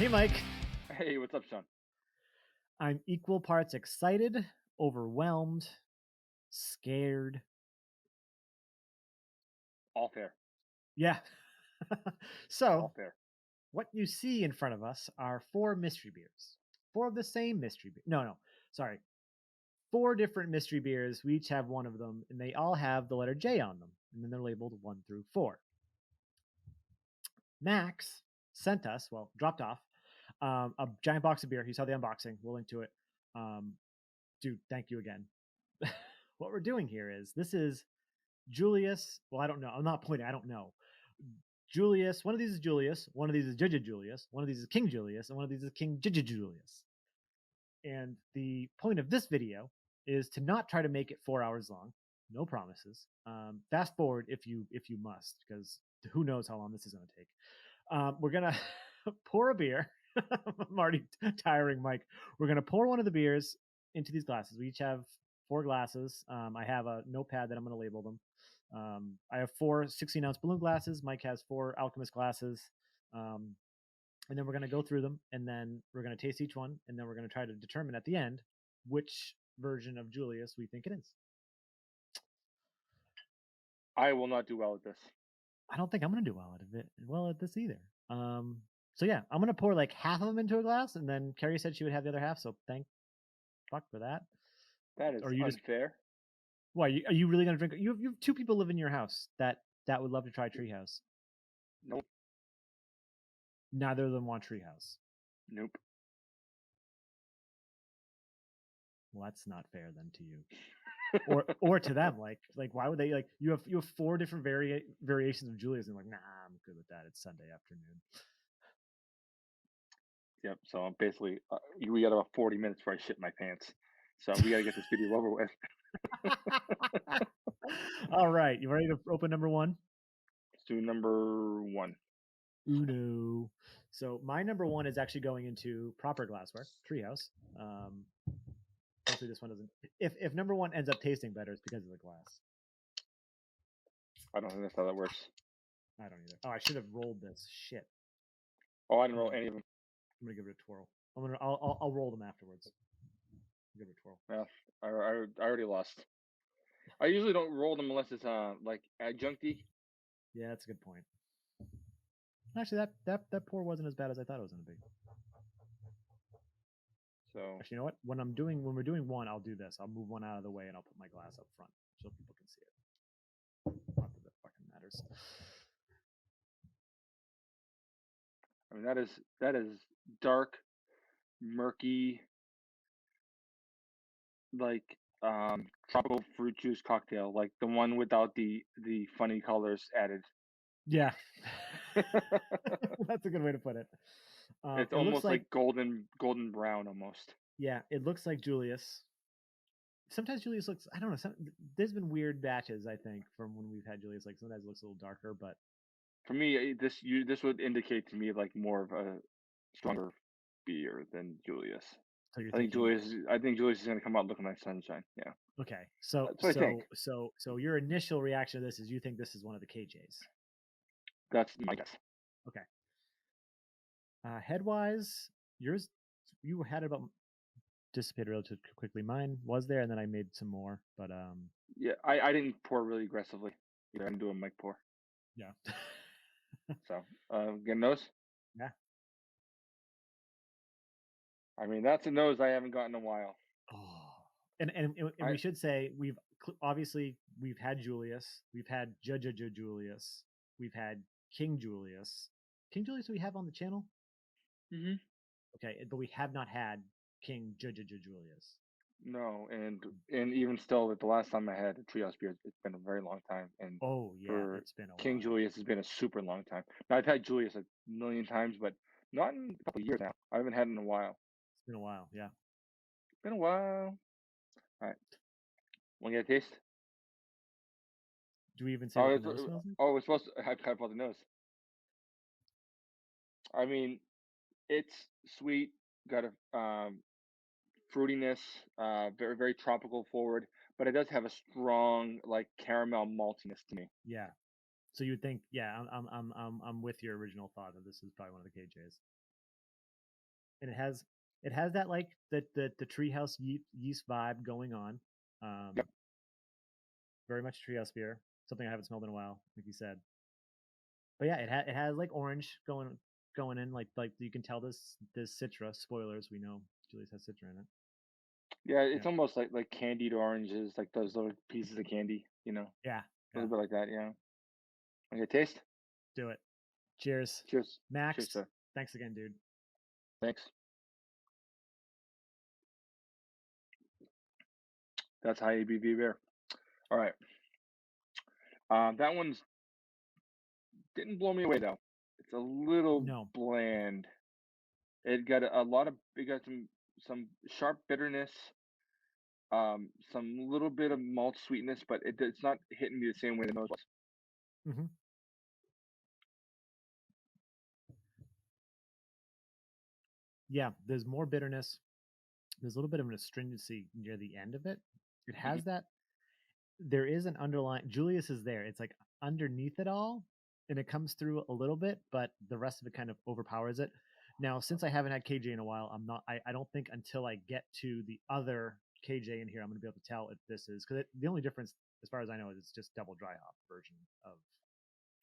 Hey, Mike. Hey, what's up, Sean? I'm equal parts excited, overwhelmed, scared. All fair. Yeah. All So, fair. what you see in front of us are 4 mystery beers. 4 of the same mystery beer. No, sorry. 4 different mystery beers. We each have one of them, and they all have the letter J on them. And then they're labeled 1 through 4. Maxx sent us, well, dropped off, a giant box of beer. He saw the unboxing. We'll link to it. Dude, thank you again. What we're doing here is this is Julius. Well, I don't know. I'm not pointing. I don't know. Julius. One of these is Julius. One of these is Judge Julius. One of these is King Julius. And one of these is King Judge Julius. And the point of this video is to not try to make it 4 hours long. No promises. Fast forward if you must, because who knows how long this is going to take. We're gonna pour a beer. I'm already tiring Mike. We're gonna pour one of the beers into these glasses. We each have 4 glasses. I have a notepad that I'm going to label them. I have 4 16-ounce balloon glasses. Mike has 4 Alchemist glasses. And then we're going to go through them, and then we're going to taste each one, and then we're going to try to determine at the end which version of Julius we think it is. I will not do well at this. I don't think I'm going to do well at this either. So yeah, I'm going to pour like half of them into a glass, and then Carrie said she would have the other half, so thank fuck for that. That is unfair. Why are you really going to drink? You have 2 people live in your house that would love to try Treehouse. Nope. Neither of them want Treehouse. Nope. Well, that's not fair then to you, or to them. Like why would they like you have 4 different variations of Julius, and like, nah, I'm good with that. It's Sunday afternoon. Yep. So basically, we got about 40 minutes before I shit my pants. So we got to get this video over with. All right, you ready to open number 1? Let's do number 1. Uno. So my number 1 is actually going into proper glassware, Treehouse. Hopefully this one doesn't. If number 1 ends up tasting better, it's because of the glass. I don't think that's how that works. I don't either. Oh, I should have rolled this. Shit. Oh, I didn't roll any of them. I'm gonna give it a twirl. I'll roll them afterwards. Give it a twirl. Yeah, I already lost. I usually don't roll them unless it's like adjuncty. Yeah, that's a good point. Actually, that pour wasn't as bad as I thought it was gonna be. So actually, you know what? When we're doing one, I'll do this. I'll move one out of the way and I'll put my glass up front so people can see it. Not that it fucking matters. I mean, that is dark, murky, like tropical fruit juice cocktail, like the one without the funny colors added. Yeah. That's a good way to put it. It's almost like golden brown almost. Yeah, it looks like Julius. Sometimes Julius looks, I don't know, there's been weird batches, I think, from when we've had Julius. Like sometimes it looks a little darker, but for me, this would indicate to me like more of a stronger beer than Julius. So I think Julius is going to come out looking like sunshine. Yeah. Okay. So your initial reaction to this is you think this is one of the KJs. That's my guess. Okay. Headwise, you had it about dissipated relatively quickly. Mine was there, and then I made some more. But yeah, I didn't pour really aggressively. I didn't do a mic pour. Yeah. So get a nose. Yeah. I mean, that's a nose I haven't gotten in a while. Oh. And we should say we've had Julius, we've had Judge Julius, we've had King Julius. King Julius we have on the channel. Mm-hmm. Okay, but we have not had King Judge Julius. No, and even still, the last time I had a Treehouse beer, it's been a very long time. And oh yeah, it's been a King while. Julius has been a super long time. Now I've had Julius a million times, but not in a couple of years now. I haven't had it in a while. It's been a while, yeah. It's been a while. All right, want to get a taste? Do we even say what the nose smells like? Oh, we're supposed to. I about the nose. I mean, it's sweet. Got a fruitiness, very very tropical forward, but it does have a strong like caramel maltiness to me. Yeah. So you would think, yeah, I'm with your original thought that this is probably one of the KJs. and it has that like the treehouse yeast vibe going on. Yep. Very much treehouse beer, something I haven't smelled in a while, like you said. But yeah, it has like orange going in, like you can tell this Citra. Spoilers, we know Julius has Citra in it. Yeah, it's Yeah, almost like candied oranges, like those little pieces of candy, yeah, a yeah. little bit like that. Yeah. Okay, taste. Do it. Cheers, Cheers. Cheers, Max. sir. Thanks again, dude. Thanks. That's high ABV beer. All right. That one's didn't blow me away though. It's a little No. bland. It got a lot of it got some sharp bitterness, some little bit of malt sweetness, but it's not hitting me the same way the nose was. Mm-hmm. Yeah, there's more bitterness. There's a little bit of an astringency near the end of it. It Mhm. has that. There is an underlying. Julius is there. It's like underneath it all, and it comes through a little bit, but the rest of it kind of overpowers it. Now, since I haven't had KJ in a while, I'm not. I don't think until I get to the other KJ in here, I'm going to be able to tell if this is because the only difference, as far as I know, is it's just double dry hop version of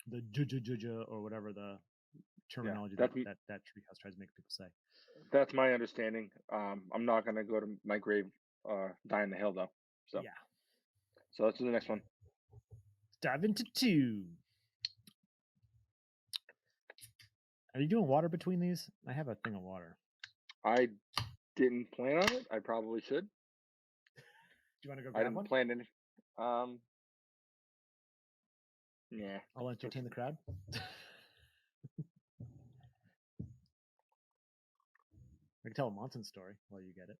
the juju or whatever the Yeah, terminology that's that Treehouse tries to make people say. that's my understanding. I'm not gonna go to my grave, die on the hill though. So Yeah. so let's do the next one. Dive into two. Are you doing water between these? I have a thing of water. I didn't plan on it. I probably should. Do you want to go I grab didn't one? plan any. Yeah. I'll entertain the crowd. I can tell a Monson story while you get it.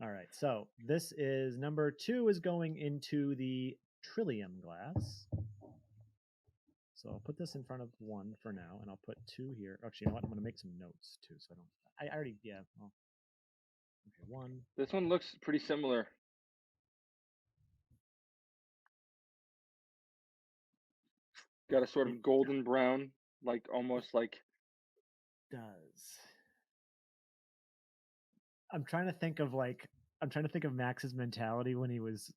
All right, so this is number 2 is going into the Trillium glass. So I'll put this in front of 1 for now, and I'll put 2 here. Actually, you know what? I'm going to make some notes too, so I don't. I already Well, okay, 1. This one looks pretty similar. Got a sort It of golden brown, like almost like does. I'm trying to think of Max's mentality when he was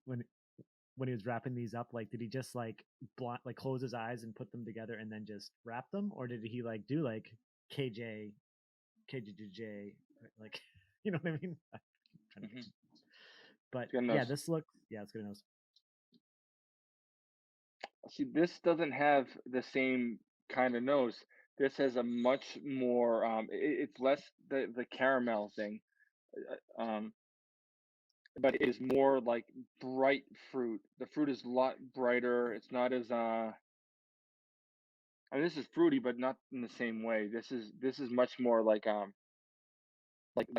wrapping these up. Like, did he just like close his eyes and put them together and then just wrap them, or did he like do like KJ, KJJ, like you know what I mean? I'm trying to think. But yeah, nose. this looks it's good nose. See, this doesn't have the same kind of nose. This has a much more. It's less the caramel thing, um, but it is more like bright fruit. The fruit is a lot brighter. It's not as. I mean, this is fruity, but not in the same way. This is much more like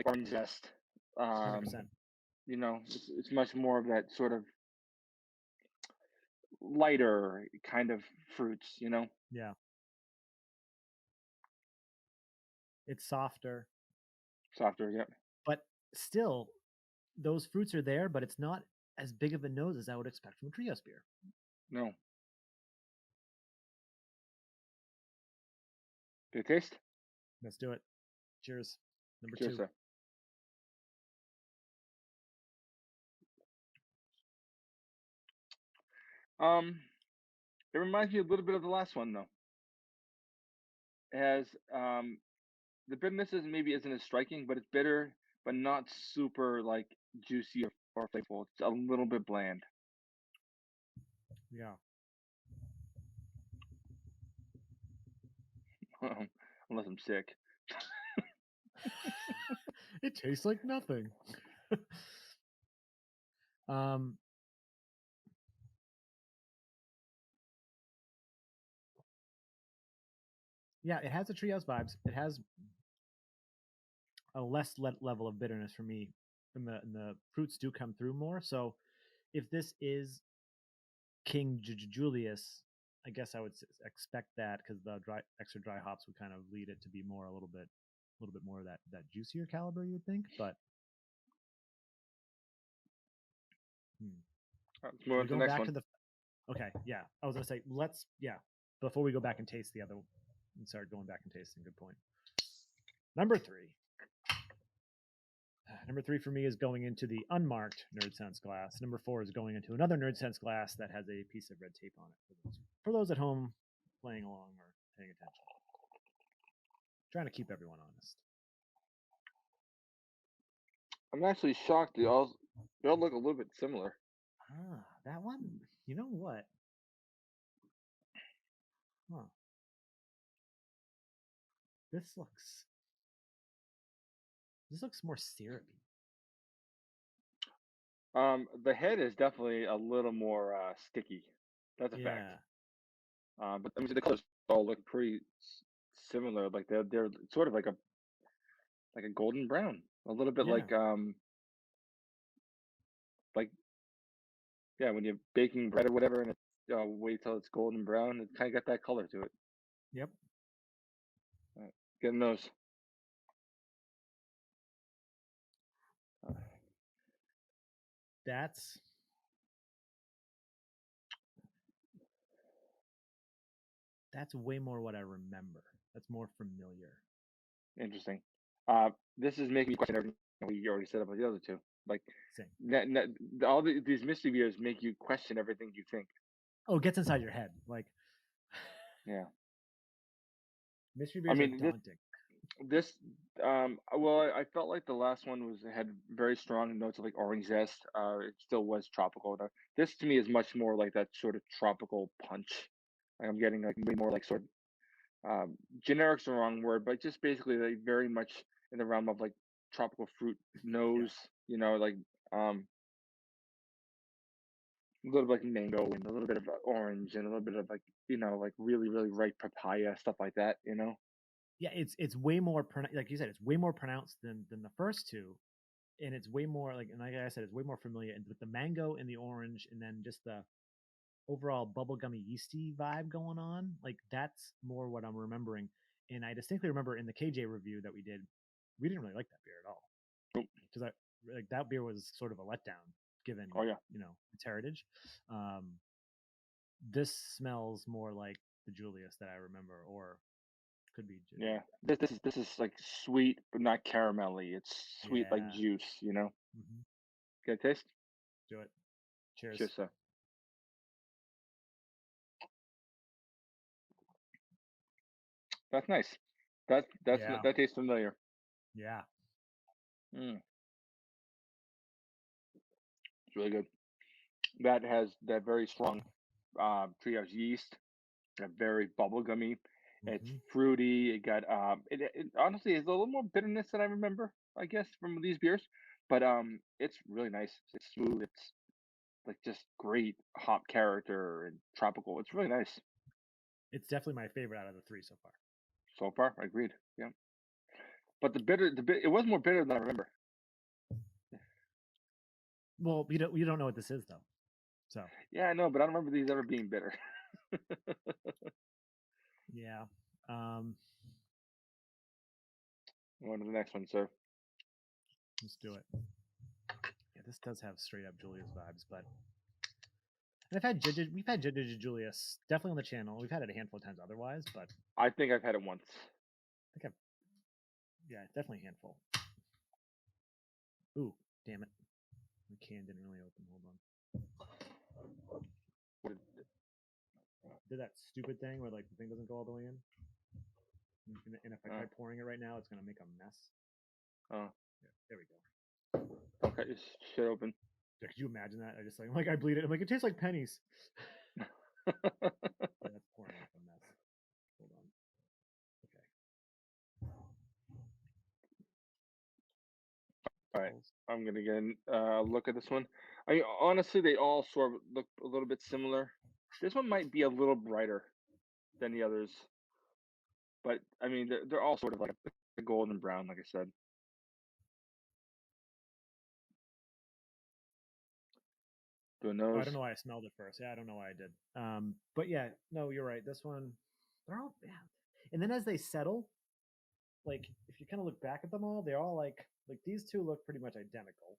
orange zest. Um, 100%. it's much more of that sort of lighter kind of fruits. Yeah, it's softer, Softer. Yep. but still those fruits are there, but it's not as big of a nose as I would expect from a Trios beer. No. Good taste. Let's do it. Cheers. Number Cheers, 2. sir. It reminds me a little bit of the last one though. It has the bitterness isn't as striking, but it's bitter, but not super like juicy or flavorful. It's a little bit bland. Yeah. Unless I'm sick. It tastes like nothing. um yeah, it has the Treehouse vibes. It has a less level of bitterness for me, and the fruits do come through more. So if this is King Julius, I guess I would expect that because the extra dry hops would kind of lead it to be more a little bit more of that juicier caliber, you would think. But Let's move are on we to the going next back one. to the? Okay, yeah, I was gonna say before we go back and taste the other and start going back and tasting. Good point. Number three. Number three for me is going into the unmarked Nerdsense glass. Number four is going into another Nerdsense glass that has a piece of red tape on it. For those at home playing along or paying attention. Trying to keep everyone honest. I'm actually shocked. They all look a little bit similar. Ah, that one. You know what? Huh. This looks more syrupy. The head is definitely a little more sticky. That's a fact. Yeah. But I mean, the colors all look pretty similar. Like they're sort of like a golden brown, a little bit Yeah. like yeah, when you're baking bread or whatever, and wait till it's golden brown, it kind of got that color to it. Yep. Getting those. That's way more what I remember. That's more familiar. Interesting. This is making me question everything we already said about the other two. Like, Same. all these mystery videos make you question everything you think. Oh, it gets inside your head. Like, yeah. Mystery videos are daunting. Well, I felt like the last one had very strong notes of like orange zest. It still was tropical. This to me is much more like that sort of tropical punch. Like, I'm getting like way more like sort of generic's the wrong word, but just basically like very much in the realm of like tropical fruit nose. Yeah. You know, like a little bit like mango and a little bit of orange and a little bit of like like really really ripe papaya, stuff like that. Yeah, it's way more like you said, it's way more pronounced than the first two, and it's way more like, and like I said, it's way more familiar. And with the mango and the orange, and then just the overall bubblegummy yeasty vibe going on, like that's more what I'm remembering. And I distinctly remember in the KJ review that we did, we didn't really like that beer at all, because I like that beer was sort of a letdown given its heritage. This smells more like the Julius that I remember, or could be Yeah, this is like sweet but not caramelly. It's sweet like juice. Mm-hmm. Get a taste? Do it. Cheers. Cheers, sir. That's nice. That tastes familiar. Yeah. It's really good. That has that very strong treehouse yeast. Very bubblegummy. It's fruity. It got it honestly is a little more bitterness than I remember, I guess, from these beers. But it's really nice. It's smooth. It's like just great hop character and tropical. It's really nice. It's definitely my favorite out of the three so far. So far, I agreed. Yeah. But it was more bitter than I remember. Well, you don't know what this is though. So yeah, I know, but I don't remember these ever being bitter. yeah. On to the next one, sir. Let's do it. Yeah, this does have straight up Julius vibes, but we've had Julius definitely on the channel. We've had it a handful of times otherwise, but I think I've had it once. Definitely a handful. Ooh, damn it. The can didn't really open. Hold on. Did that stupid thing where like the thing doesn't go all the way in? And if I try pouring it right now, it's gonna make a mess. Oh. Yeah, there we go. Okay, just shit open. Yeah, could you imagine that? I just like I bleed it. I'm like, it tastes like pennies. That's pouring like a mess. Hold on. Okay. All right, I'm gonna get a look at this one. I mean, honestly, they all sort of look a little bit similar. This one might be a little brighter than the others, but I mean, they're all sort of like a golden brown, like I said. I don't know why I smelled it first. Yeah, I don't know why I did. But yeah, no, you're right. This one, they're all and then as they settle, like if you kind of look back at them all, they're all like these two look pretty much identical.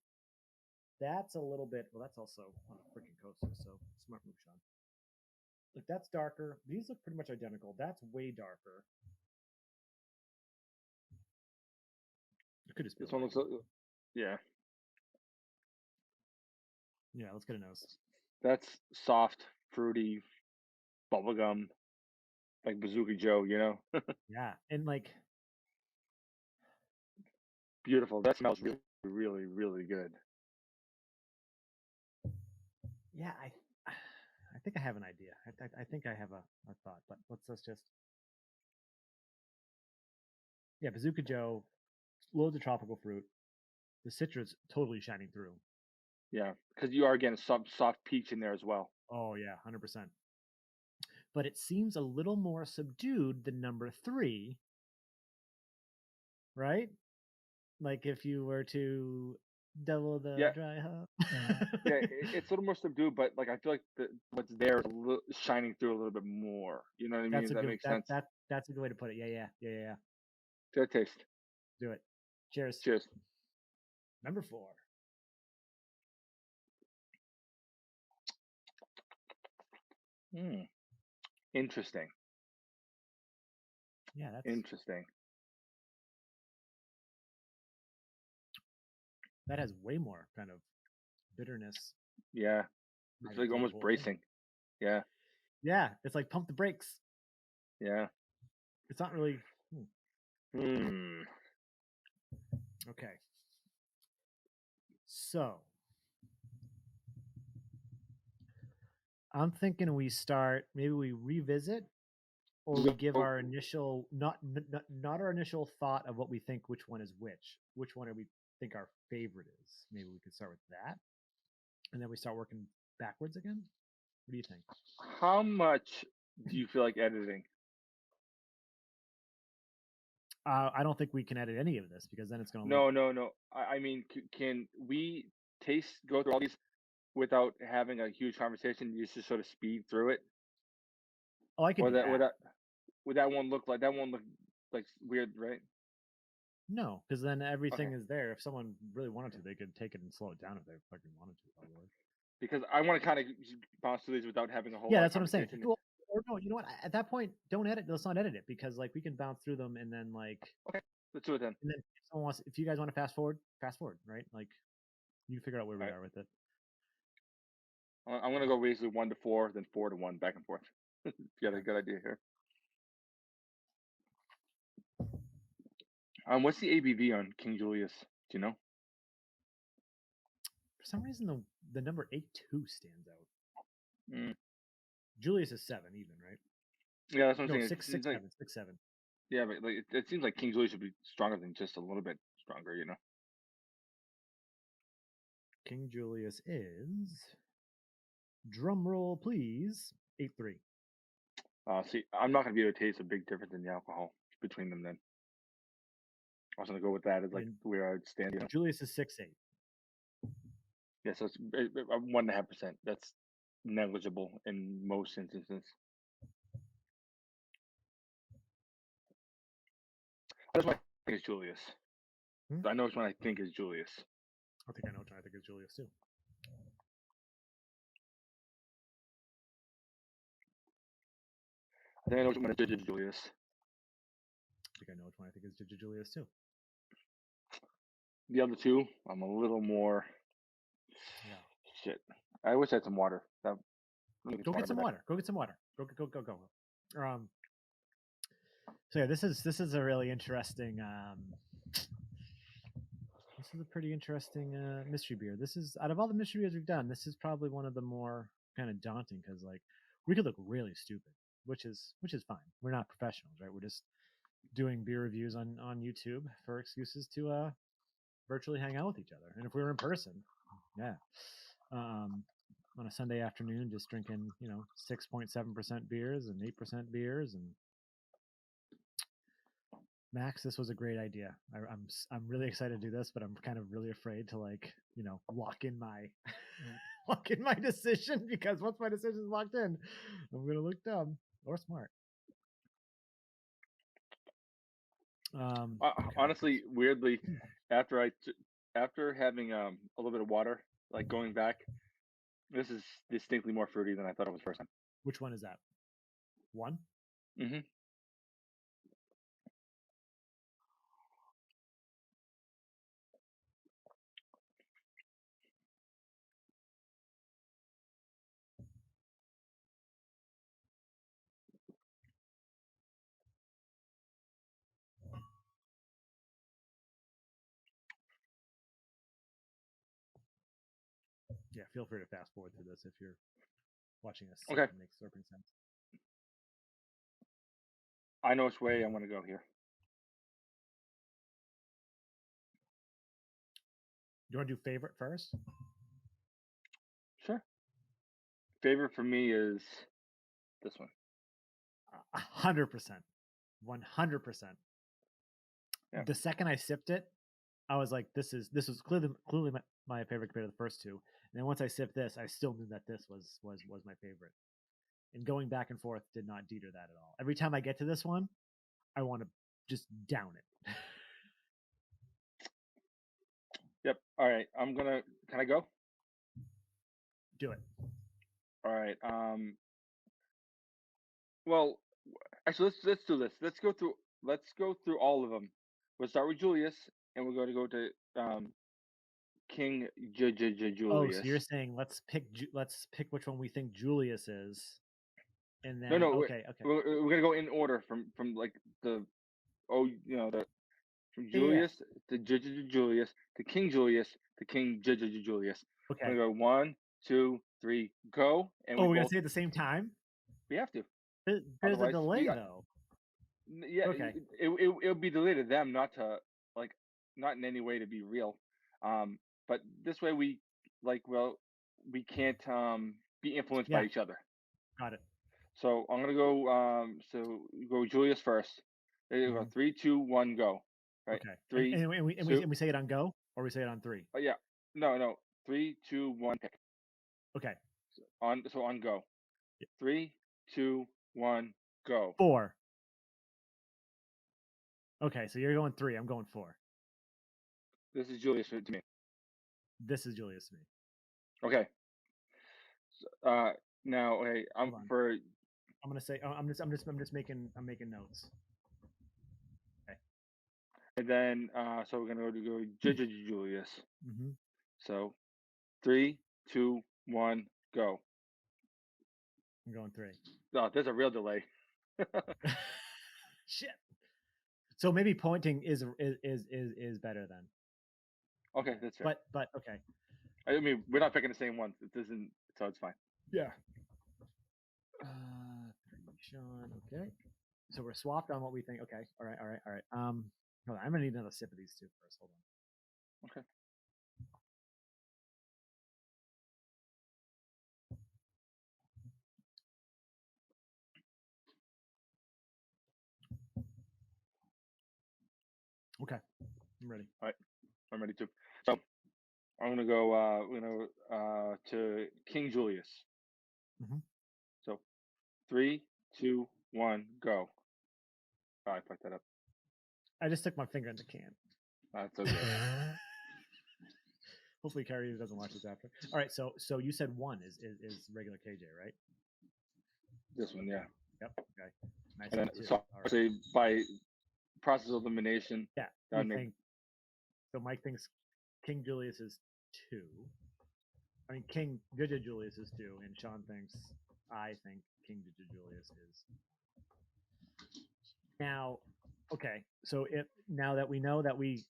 That's a little bit. Well, that's also on a freaking coaster, so smart move, Sean. Like that's darker. These look pretty much identical. That's way darker. It could just be This a one light. looks, yeah, Yeah, let's get a nose. that's soft, fruity, bubblegum, like Bazooka Joe, you know? Yeah, and like, Beautiful. That smells really, really, really good. yeah, I think I have an idea. I think I have a thought, but let's just yeah, Bazooka Joe, loads of tropical fruit. The citrus totally shining through. Yeah, because you are getting some soft peach in there as well. Oh yeah, 100%. But it seems a little more subdued than number 3, right? Like if you were to double the Yeah, dry hop. yeah, it's a little more subdued, but like I feel like what's there is shining through a little bit more. You know what I mean? That's Does a that good make sense? that's a good way to put it. Yeah. Good taste. Do it. Cheers. Cheers. Number 4. Hmm. Interesting. Yeah, Interesting. that has way more kind of bitterness Yeah, it's running like through the almost whole thing. bracing. Yeah, Yeah, it's like pump the brakes. yeah. It's not really Hmm. okay. So I'm thinking we start. Maybe we revisit, or we give our initial not our initial thought of what we think which one is which. Which one do we think our favorite is? Maybe we could start with that, and then we start working backwards again. What do you think? How much do you feel like editing? I don't think we can edit any of this because then it's going to look. No, no, no. I mean, can we go through all these without having a huge conversation? You just sort of speed through it, Oh, I could or do that. would that one look like that one look like weird, right? No, because then Okay, everything is there. If someone really wanted to, they could take it and slow it down if they fucking wanted to. Probably. because I want to kind of bounce through these without having a whole Yeah, lot of that's what I'm saying. conversation. Well, or no, you know what? At that point, don't edit. Let's not edit it because like we can bounce through them and then like Okay, let's do it then. and then if someone wants, if you guys want to fast forward, right? Like you figure out where All we right, are with it. I'm gonna go basically 1 to 4, then 4 to 1, back and forth. You got a Okay. good idea here. What's the ABV on King Julius? Do you know? For some reason, the number 82 stands out. Mm. Julius is 7 even, right? Yeah, that's what I'm No, saying. It six seems six like seven six seven. yeah, but like it seems like King Julius should be stronger than just a little bit stronger, you know. King Julius is drum roll, please. 8.3. See, I'm not gonna be able to taste a big difference in the alcohol between them. Then I was gonna go with that as like And where I would stand. You know. Julius is 6.8. Yeah, so it's 1.5%. That's negligible in most instances. That's what I think is Julius. Hmm? I know which one I think is Julius. I think I know which one I think is Julius too. I think I know which one is Julius. I think I know which one I think is Julius too. The other two, I'm a little more Yeah. shit. I wish I had some water. Let me Go get some back. water. Go get some water. Go. So yeah, this is a really interesting. This is a pretty interesting mystery beer. This is out of all the mystery beers we've done, this is probably one of the more kind of daunting because like we could look really stupid, which is fine. We're not professionals, right? We're just doing beer reviews on YouTube for excuses to virtually hang out with each other. And if we were in person, yeah, on a Sunday afternoon, just drinking 6.7% beers and 8% beers and Max, this was a great idea. I'm really excited to do this, but I'm kind of really afraid to lock in my lock in my decision because once my decision is locked in, I'm gonna look dumb or smart. Okay, Honestly, weirdly, after after having a little bit of water, like going back, this is distinctly more fruity than I thought it was first time. which one is that? One? Hmm Yeah, feel free to fast forward through this if you're watching a sip Okay. and makes slurping sense. I know which way I'm gonna go here. Do you want to do favorite first? Sure. Favorite for me is this one. 100%, 100%. Yeah. The second I sipped it, I was like, this was clearly my favorite compared to the first two. And then once I sipped this, I still knew that this was my favorite. And going back and forth did not deter that at all. Every time I get to this one, I want to just down it. Yep. All right. Can I go? Do it. All right. Well, actually, let's do this. Let's go through all of them. We'll start with Julius, and we're going to go to King Oh, Julius. so you're saying let's pick which one we think Julius is, and then No, okay. We're gonna go in order from like the from Yeah. Julius to Julius to King Julius to King Julius. Okay. We're gonna go 1, 2, 3, go, and we're gonna say it at the same time. We have to. There's a delay though. Yeah. Okay. It'll be delayed to them, not in any way to be real. But this way we can't be influenced by each other. Got it. So I'm gonna go. So go Julius first. There you go. 3, 2, 1, go. Right. Okay. 3. And we say it on go, or we say it on 3. Oh yeah. No. 3, 2, 1. Pick. Okay. So on go. 3, 2, 1, go. 4. Okay, so you're going 3. I'm going 4. This is Julius to me. This is Julius to me. Okay. Now, hey, I'm gonna say. I'm making notes. Okay. And then, so we're gonna go Julius. Mm-hmm. So, 3, 2, 1, go. I'm going 3. Oh, there's a real delay. Shit. So maybe pointing is better then. Okay, that's fair. But okay. I mean, we're not picking the same ones. It doesn't, so it's fine. Yeah. Sean. Okay. So we're swapped on what we think. Okay. All right. Hold on. I'm gonna need another sip of these two first. Hold on. Okay. Okay. I'm ready. All right. I'm ready too. So I'm gonna go. To King Julius. Mm-hmm. So 3, 2, 1, go. Oh, I fucked that up. I just stuck my finger in the can. That's okay. Hopefully Carrie doesn't watch this after. All right, so you said 1 is regular KJ, right? This one, yeah. Yep. Okay. Nice. And then, so right. By process of elimination. Yeah. So Mike thinks King Julius is 2. I mean, King Julius is 2, and Sean thinks I think King Julius is. Now, okay. So now that we know that we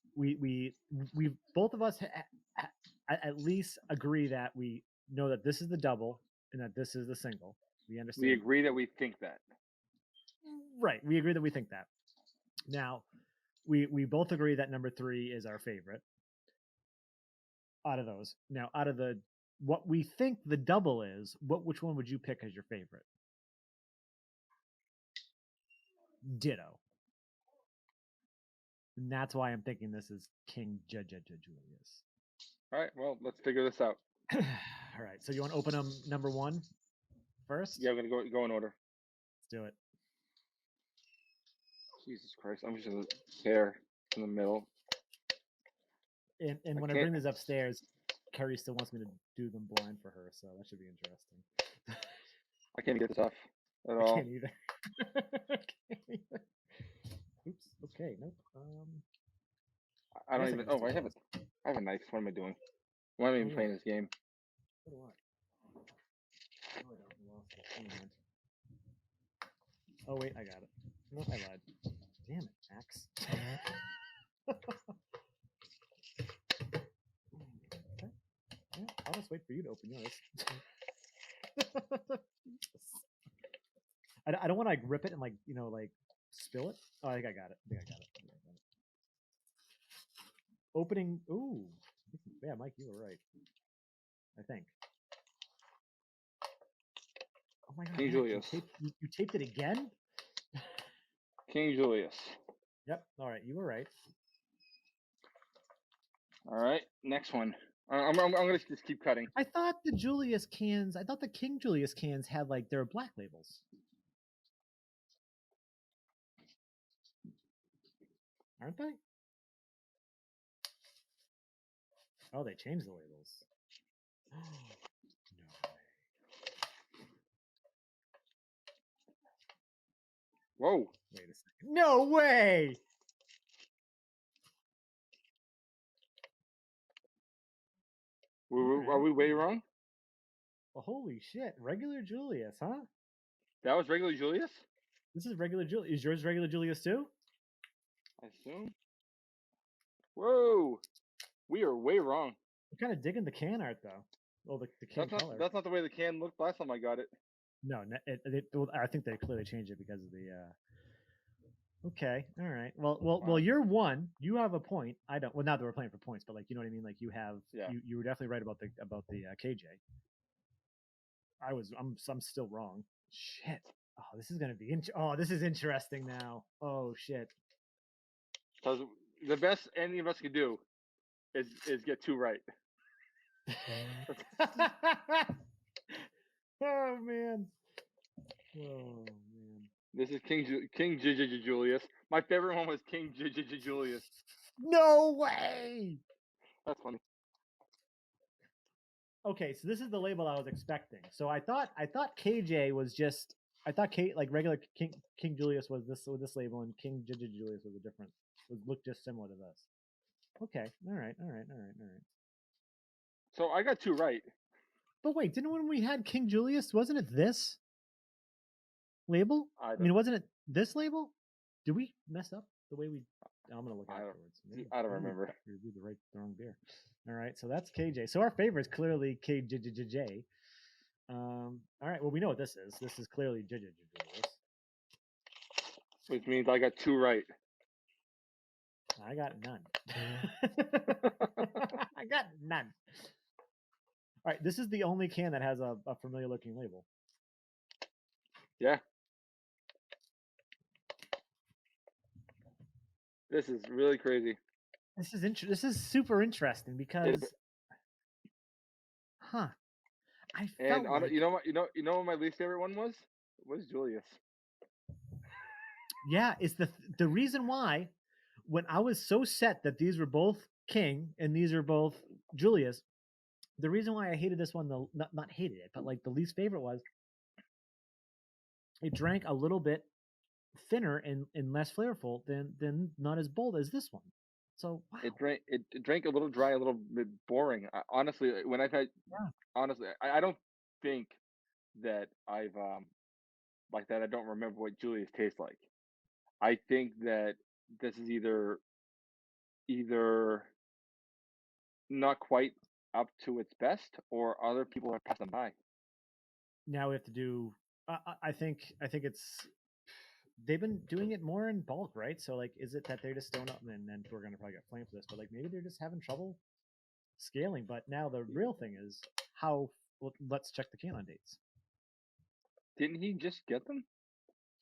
both of us at least agree that we know that this is the double and that this is the single. We understand. We agree that we think that. Right. We agree that we think that. Now, we both agree that number 3 is our favorite out of those. Now, out of what we think the double is, which one would you pick as your favorite? Ditto. And that's why I'm thinking this is King Julius. All right. Well, let's figure this out. All right. So you want to open them number 1 first? Yeah, I'm gonna go in order. Let's do it. Jesus Christ! I'm just gonna tear in the middle. And when I bring these upstairs, Carrie still wants me to do them blind for her, so that should be interesting. I can't get this off at all. I can't either. Oops. Okay. Nope. I don't even. Oh, I have a knife. What am I doing? Why am I even playing this game? What do I? Oh, I lost it. Oh wait, I got it. No, I lied. Damn it, Maxx. Okay. Yeah, I'll just wait for you to open yours. I don't want to like rip it and like like spill it. Oh, I think I got it. Opening. Ooh, yeah, Mike, you were right. I think. Oh my God, King Matt, Julius. you taped it again? King Julius. Yep. All right, you were right. All right, next one. I'm gonna just keep cutting. I thought the King Julius cans had like their black labels. Aren't they? Oh, they changed the labels. No way. Whoa. Wait a second. No way! Are we way wrong? Well, holy shit. Regular Julius, huh? That was regular Julius? This is regular Julius. Is yours regular Julius too? I assume. Whoa. We are way wrong. I'm kind of digging the can art though. Well, the can color. That's not the way the can looked last time I got it. No, well, I think they clearly changed it because of the. Okay, all right. Well, you're one. You have a point. I don't. Well, not that we're playing for points, but like you know what I mean. Like you have. Yeah. You were definitely right about the KJ. I'm still wrong. Shit. Oh, this is gonna be. This is interesting now. Oh shit. Because the best any of us could do is get two right. Oh man. Oh man. This is King Julius. My favorite one was King Julius. No way. That's funny. Okay, so this is the label I was expecting. So I thought KJ was just like regular King Julius was this label, and King Julius was a different looked just similar to this. Okay, all right. So I got two right. But wait, didn't when we had King Julius, wasn't it this label? I mean, wasn't it this label? Did we mess up the way we? I'm gonna look afterwards. I don't remember. We reviewed the wrong beer. All right, so that's KJ. So our favorite is clearly KJJJ. All right, well we know what this is. This is clearly Julius. Which means I got two right. I got none. I got none. All right, this is the only can that has a familiar looking label. Yeah. This is really crazy. This is super interesting because, I felt and you know what my least favorite one was? Was Julius. Yeah, it's the reason why when I was so set that these were both King and these are both Julius, the reason why I hated this one, not hated it, but like the least favorite was it drank a little bit thinner and less flavorful than not as bold as this one. So wow. It drank a little dry, a little bit boring. Honestly, when I've had, honestly, I don't think that I've like that. I don't remember what Julius tastes like. I think that this is either not quite up to its best, or other people have passed them by. Now we have to do. I think it's. They've been doing it more in bulk, right? So like, is it that they're just don't up, and then we're gonna probably get flamed for this, but like maybe they're just having trouble scaling. But now the real thing is how. Well, let's check the can on dates. Didn't he just get them?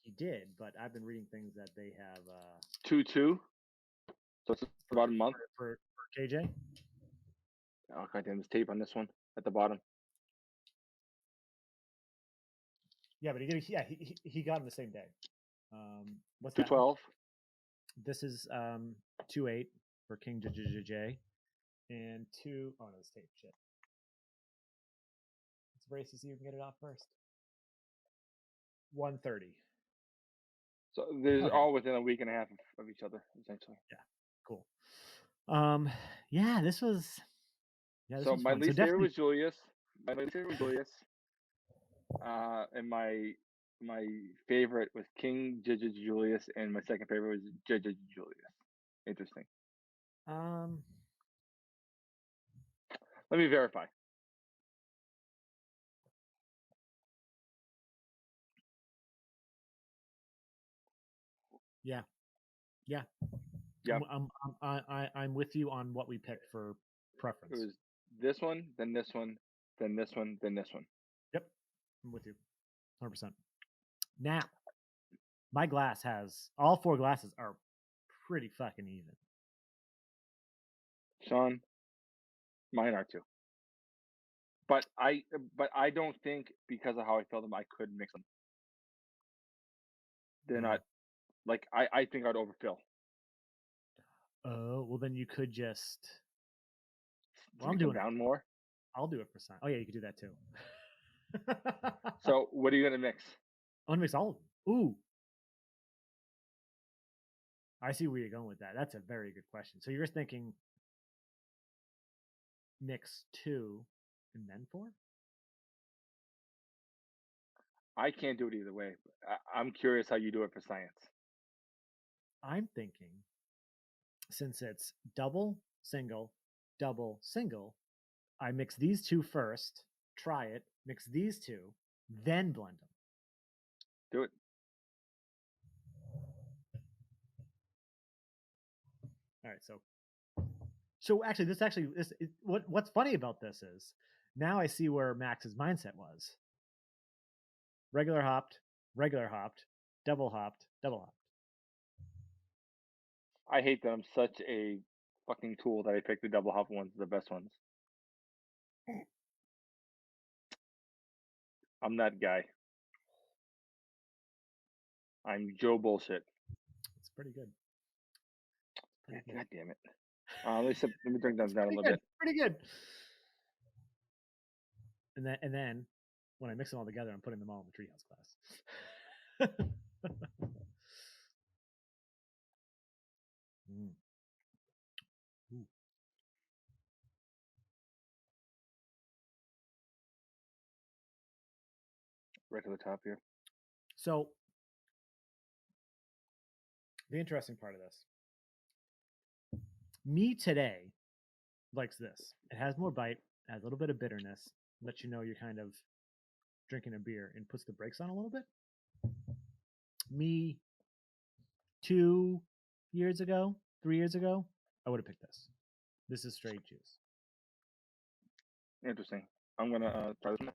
He did, but I've been reading things that they have 2-2. So it's about a month for KJ. Oh goddamn! There's tape on this one at the bottom. Yeah, but he got them the same day. What's 212. This is 2-8 for King JJ, and 2. Oh no, it's tape. Shit. Let's race to see who can get it off first. 1:30. So there's all within a week and a half of each other, essentially. Yeah, cool. Yeah, this was. Yeah, this so was my fun. least favorite was Julius. My least favorite was Julius. And my favorite was King Julius, and my second favorite was Julius. Interesting. Let me verify. Yeah. Yeah. Yep. I'm with you on what we picked for It preference. was this one, then this one, then this one, then this one. Yep. I'm with you. 100%. Now, my glass has all 4 glasses are pretty fucking even. Sean, mine are too. But I don't think because of how I filled them, I could mix them. They're not like I think I'd overfill. Oh, well then you could just. Well, Can I'm you come doing it. down more? I'll do it for sign. Oh yeah, you could do that too. So what are you gonna mix? I'm gonna mix all of them. Ooh, I see where you're going with that. That's a very good question. So you're thinking mix 2 and then 4? I can't do it either way. I'm curious how you do it for science. I'm thinking since it's double, single, I mix these 2 first, try it, mix these 2, then blend them. Do it. All right, so actually this what's funny about this is now I see where Max's mindset was. Regular hopped, double hopped. I hate that I'm such a fucking tool that I picked the double hop ones, the best ones. I'm that guy. I'm Joe Bullshit. It's pretty good. God damn it. Let me bring them down a little bit. Pretty good. And then when I mix them all together, I'm putting them all in the treehouse glass. Ooh. Right to the top here. So the interesting part of this, me today likes this. It has more bite, has a little bit of bitterness, lets you know you're kind of drinking a beer, and puts the brakes on a little bit. Me 2 years ago, 3 years ago, I would have picked this. This is straight juice. Interesting. I'm gonna try this one.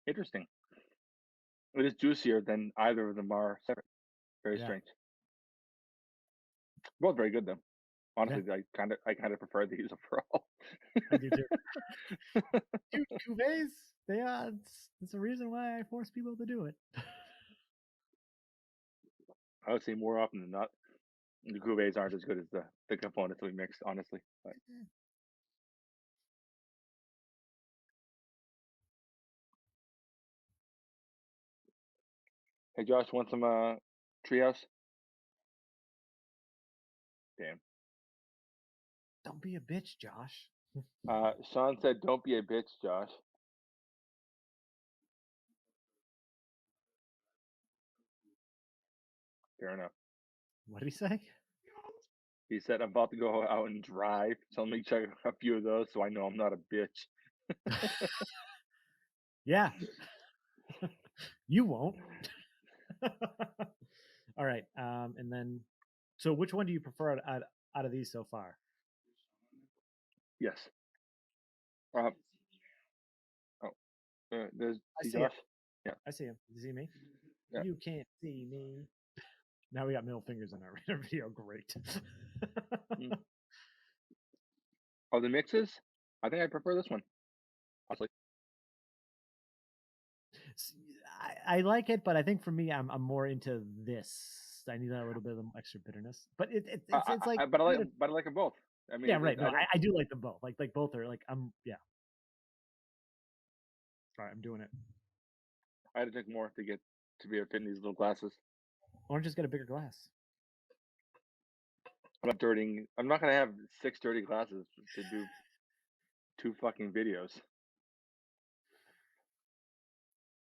Interesting. It is juicier than either of them are separate. Very strange. Both very good though. Honestly, I kind of prefer these overall. I do too. Dude, cuvées, they are. It's a reason why I force people to do it. I would say more often than not, the cuvées aren't as good as the components we mixed, honestly. But. Hey Josh, want some treehouse? Damn. Don't be a bitch, Josh. Sean said, "Don't be a bitch, Josh." Fair enough. What did he say? He said, "I'm about to go out and drive, so let me check a few of those so I know I'm not a bitch." Yeah. You won't. All right. And then, so which one do you prefer out of these so far? Yes. There's I see Josh. him. Yeah. I see him. You see me? Yeah. You can't see me. Now we got middle fingers in our video. Great. Of the mixes, I think I prefer this one. Honestly. I like it, but I think for me, I'm more into this. I need that little bit of extra bitterness, but it's like. But I like them both. I mean, yeah, right. No, I do like them both. Like both are like yeah. All right, I'm doing it. I had to drink more to get to be able to fit in these little glasses. Or just get a bigger glass. I'm not gonna have 6 dirty glasses to do 2 fucking videos.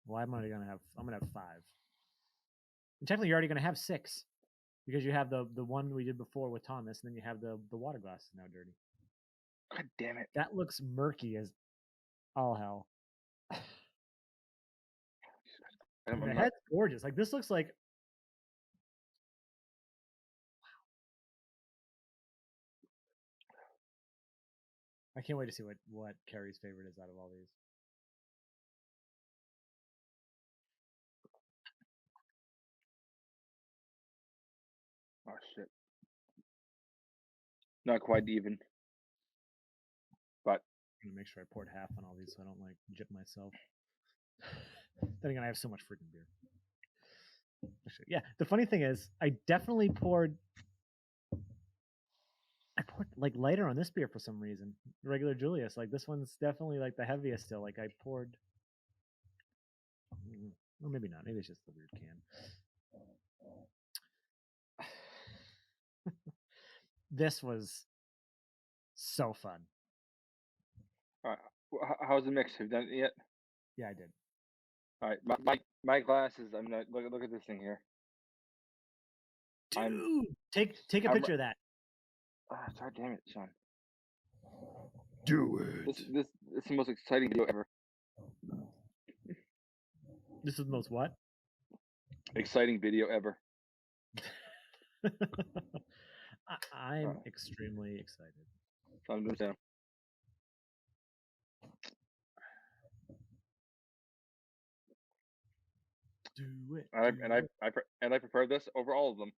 Well, I'm gonna have 5. And technically, you're already gonna have 6 because you have the one we did before with Thomas, and then you have the water glass is now dirty. God damn it! That looks murky as all hell. The head's gorgeous. Like this looks like. I can't wait to see what Carrie's favorite is out of all these. Oh shit. Not quite even. But I'm gonna make sure I poured half on all these so I don't like jip myself. Then again, I have so much freaking beer. Actually, yeah. The funny thing is, I poured like lighter on this beer for some reason. Regular Julius, like this one's definitely like the heaviest still. Like I poured, or maybe not. Maybe it's just the weird can. This was so fun. all right. How's the mix? Have you done it yet? Yeah, I did. All right, my glasses. I'm not look at this thing here. Dude, take a picture of that. God damn it, Sean. Do it. This is the most exciting video ever. This is the most what? Exciting video ever. I'm extremely excited. So I'm doing so. Do it. I prefer this over all of them.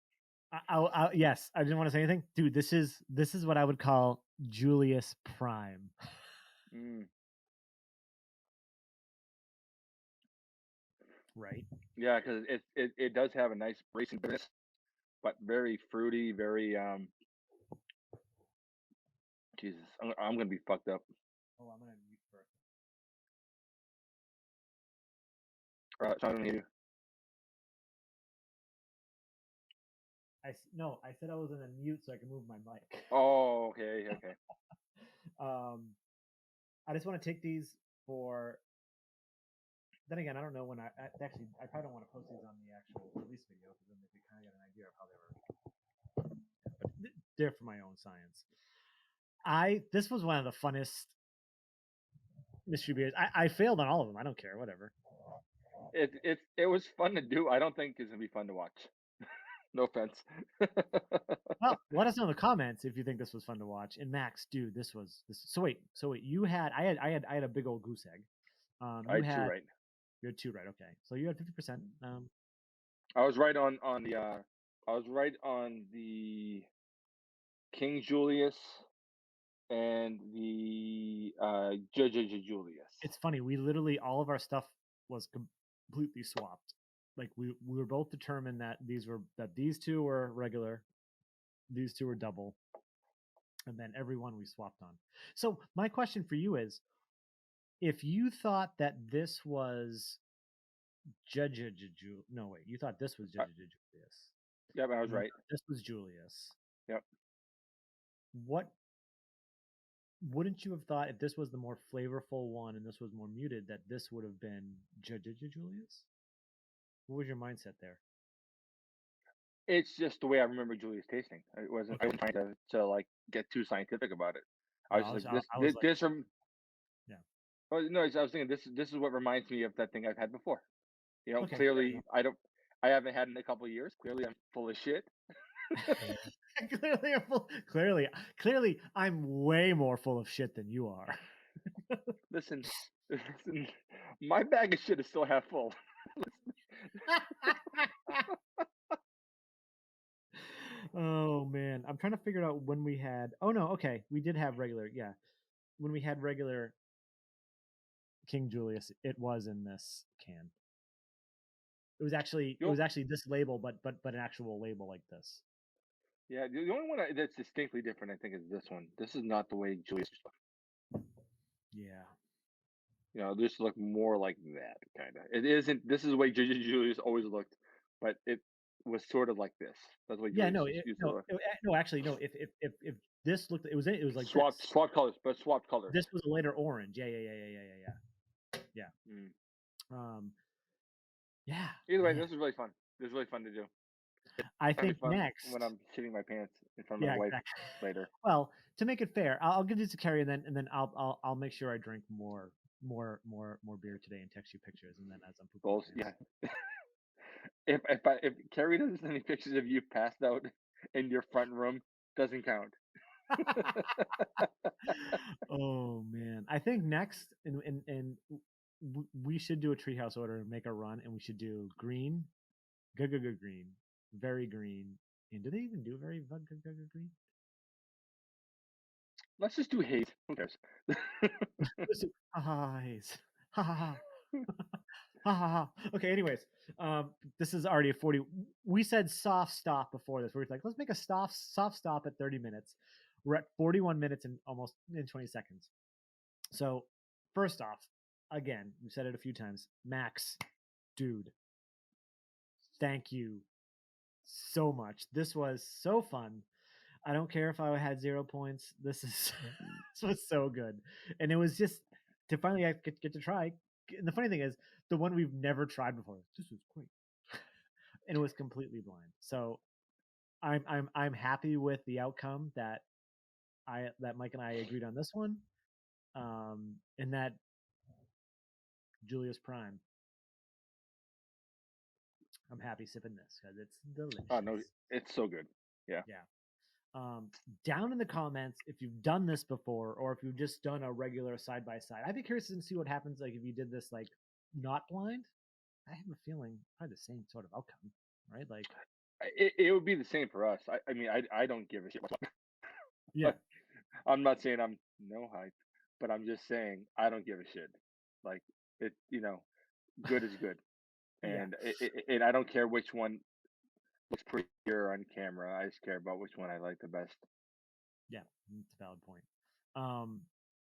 Yes, I didn't want to say anything, dude. This is what I would call Julius Prime. Right? Yeah, because it does have a nice racing bitterness, but very fruity, very Jesus, I'm gonna be fucked up. Oh, I'm gonna mute first. Sean, I'm you. I said I was in a mute so I can move my mic. Oh, okay. I just want to take these for. Then again, I don't know when I probably don't want to post these on the actual release video because then they kind of get an idea of how they were. But they're for my own science. This was one of the funnest mystery beers. I failed on all of them. I don't care, whatever. It was fun to do. I don't think it's gonna be fun to watch. No offense. Well, let us know in the comments if you think this was fun to watch. And Max, dude, this. So wait, you had I had a big old goose egg. I had 2 right. You had 2 right. Okay, so you had 50%. I was right on the. I was right on the King Julius and the Julius. It's funny. We literally all of our stuff was completely swapped. Like we were both determined that these 2 were regular, these 2 were double, and then every one we swapped on. So my question for you is, if you thought that this was no wait, you thought this was Julius. Yep, I was right. This was Julius. Yep. Wouldn't you have thought if this was the more flavorful one and this was more muted that this would have been Julius? What was your mindset there? It's just the way I remember Julius tasting. I wasn't trying to like get too scientific about it. I was like this from. Yeah. Oh no, I was thinking this is what reminds me of that thing I've had before. You know, okay, clearly I haven't had it in a couple of years. Clearly I'm full of shit. Clearly I'm way more full of shit than you are. Listen, my bag of shit is still half full. Oh man, I'm trying to figure out when we had. Oh no, okay, we did have regular. Yeah, when we had regular King Julius, it was in this can. It was actually this label, but an actual label like this. Yeah, the only one that's distinctly different, I think, is this one. This is not the way Julius looked. Yeah. You know, this look more like that kind of. It isn't. This is the way Julius always looked, but it was sort of like this. That's what. Yeah, actually, no. If this looked, it was like swapped colors, but swapped colors. This was a later orange. Yeah. Yeah. Either way, this is really fun. This is really fun to do. I think next when I'm shitting my pants in front of my wife later. Well, to make it fair, I'll give this to Carrie, and then I'll make sure I drink more more beer today and text you pictures, and then as I'm pooping my Balls, pants. yeah. If Carrie doesn't send any pictures of you passed out in your front room, doesn't count. Oh man, I think next, and we should do a treehouse order and make a run, and we should do green, good green, very green, and do they even do very good green? Let's just do haze. Who cares? Let's do haze. Ha ha ha. Ha ha ha. Okay, anyways, this is already a 40. We said soft stop before this. We're like, let's make a soft stop at 30 minutes. We're at 41 minutes and almost in 20 seconds. So, first off, again, we've said it a few times. Maxx, dude, thank you so much. This was so fun. I don't care if I had 0 points. This was so good, and it was just to finally get to try. And the funny thing is, the one we've never tried before. This was great, and it was completely blind. So I'm happy with the outcome that Mike and I agreed on this one, and that Julius Prime. I'm happy sipping this because it's delicious. Oh no, it's so good. Yeah. Down in the comments if you've done this before, or if you've just done a regular side by side. I'd be curious to see what happens like if you did this like not blind. I have a feeling probably the same sort of outcome, right? Like It would be the same for us. I mean, I don't give a shit. yeah, I'm not saying I'm no hype, but I'm just saying I don't give a shit. Like it, good is good, yeah, and I don't care which one looks prettier on camera. I just care about which one I like the best. yeah. That's a valid point.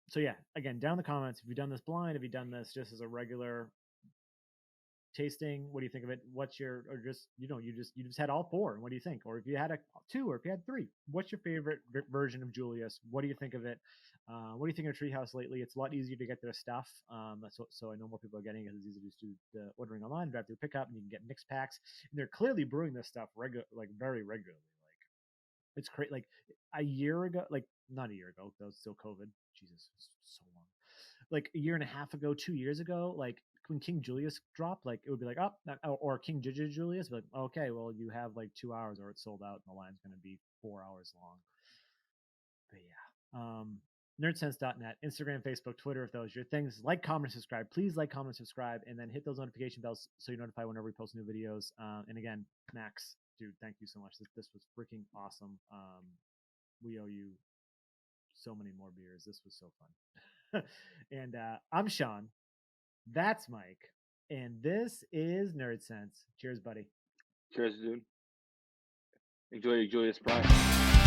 So yeah, again, down in the comments if you've done this blind, if you've done this just as a regular tasting, what do you think of it? What's your, or just you just had all four, and what do you think? Or if you had a two, or if you had three, what's your favorite version of Julius? What do you think of it? What do you think of Treehouse lately? It's a lot easier to get their stuff, so I know more people are getting it. It's easy to just do the ordering online, drive through pickup, and you can get mixed packs, and they're clearly brewing this stuff very regularly. Like it's crazy. Like a year ago, like not a year ago, that was still COVID. Jesus, it was so long. Like a year and a half ago, 2 years ago, like when King Julius dropped, like it would be like, or King Julius, but like, okay, well, you have like 2 hours or it's sold out and the line's going to be 4 hours long. But yeah, nerdsense.net, Instagram, Facebook, Twitter, if those are your things. Like, comment, subscribe. Please like, comment, subscribe, and then hit those notification bells so you're notified whenever we post new videos. And again, Maxx, dude, thank you so much. This was freaking awesome. We owe you so many more beers. This was so fun. And I'm Sean. That's Mike. And this is Nerdsense. Cheers, buddy. Cheers, dude. Enjoy your Julius Prime.